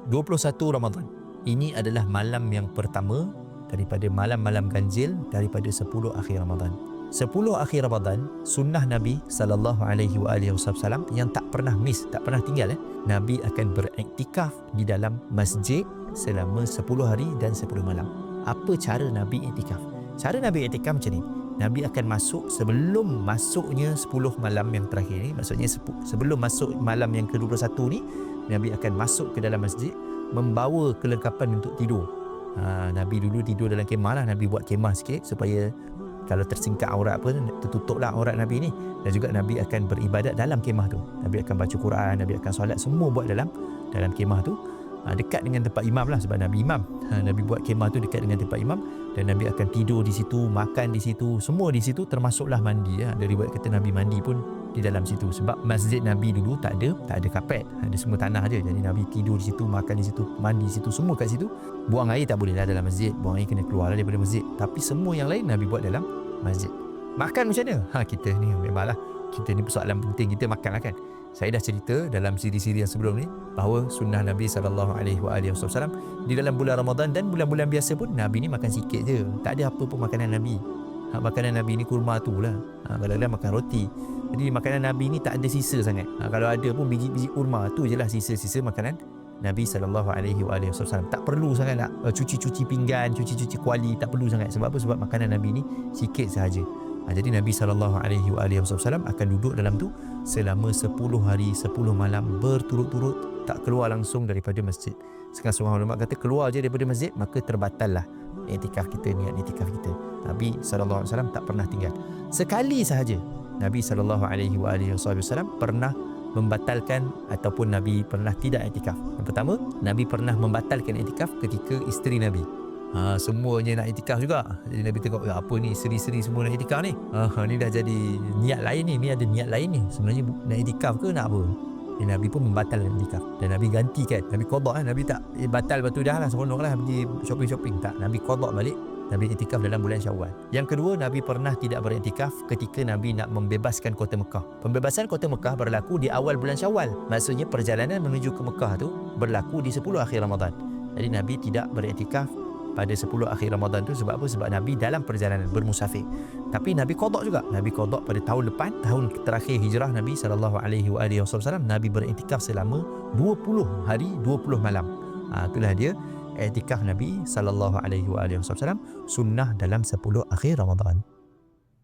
21 Ramadan. Ini adalah malam yang pertama daripada malam-malam ganjil daripada 10 akhir Ramadan. 10 akhir Ramadan, sunnah Nabi SAW yang tak pernah miss, tak pernah tinggal. Nabi akan beriktikaf di dalam masjid selama 10 hari dan 10 malam. Apa cara Nabi iktikaf? Cara Nabi iktikaf macam ni. Nabi akan masuk sebelum masuknya 10 malam yang terakhir ni, maksudnya sebelum masuk malam yang ke-21 ni, Nabi akan masuk ke dalam masjid membawa kelengkapan untuk tidur. Nabi dulu tidur dalam kemah lah. Nabi buat kemah sikit supaya kalau tersingkap aurat apa, tertutuplah aurat Nabi ni. Dan juga Nabi akan beribadat dalam kemah tu. Nabi akan baca Quran, Nabi akan solat, semua buat dalam kemah tu. Dekat dengan tempat imam lah, sebab Nabi imam. Nabi buat kemah tu dekat dengan tempat imam, dan Nabi akan tidur di situ, makan di situ, semua di situ, termasuklah mandi. Ada riwayat kata Nabi mandi pun di dalam situ, sebab masjid Nabi dulu tak ada kapet, ada semua tanah je. Jadi Nabi tidur di situ, makan di situ, mandi di situ, semua kat situ. Buang air tak boleh lah dalam masjid, buang air kena keluar lah daripada masjid. Tapi semua yang lain Nabi buat dalam masjid. Makan macam mana? Kita ni memanglah, kita ni persoalan penting, kita makan lah kan. Saya dah cerita dalam siri-siri yang sebelum ni bahawa sunnah Nabi SAW di dalam bulan Ramadan dan bulan-bulan biasa pun Nabi ni makan sikit je. Tak ada apa pun makanan Nabi. Makanan Nabi ni kurma tu lah. Kadang-kadang makan roti. Jadi makanan Nabi ni tak ada sisa sangat. Kalau ada pun biji-biji kurma tu je lah sisa-sisa makanan Nabi SAW. Tak perlu sangat nak cuci-cuci pinggan, cuci-cuci kuali, tak perlu sangat. Sebab apa? Sebab makanan Nabi ni sikit sahaja. Jadi Nabi SAW akan duduk dalam tu selama 10 hari 10 malam berturut-turut, tak keluar langsung daripada masjid. Sekarang ulama kata keluar je daripada masjid maka terbatal lah iktikaf kita, niat iktikaf kita. Nabi SAW tak pernah tinggal. Sekali sahaja Nabi SAW pernah membatalkan ataupun Nabi pernah tidak iktikaf. Yang pertama, Nabi pernah membatalkan iktikaf ketika isteri Nabi. Semuanya nak iktikaf juga. Jadi Nabi tengok, apa ni, seri-seri semua nak iktikaf ni. Ni dah jadi niat lain ni. Ni ada niat lain ni. Sebenarnya nak iktikaf ke nak apa? Dan Nabi pun membatalkan iktikaf. Dan Nabi gantikan. Nabi qada. Nabi tak batal batu dah lah, seronok lah pergi shopping-shopping. Tak. Nabi qada balik. Nabi iktikaf dalam bulan Syawal. Yang kedua, Nabi pernah tidak beriktikaf ketika Nabi nak membebaskan kota Mekah. Pembebasan kota Mekah berlaku di awal bulan Syawal. Maksudnya perjalanan menuju ke Mekah tu berlaku di 10 akhir Ramadan. Jadi Nabi tidak beriktikaf pada 10 akhir Ramadan tu. Sebab apa? Sebab Nabi dalam perjalanan bermusafir. Tapi Nabi qada juga. Nabi qada pada tahun depan, tahun terakhir hijrah Nabi SAW, Nabi beriktikaf selama 20 hari 20 malam. Itulah dia iktikaf Nabi SAW, sunnah dalam 10 akhir Ramadan.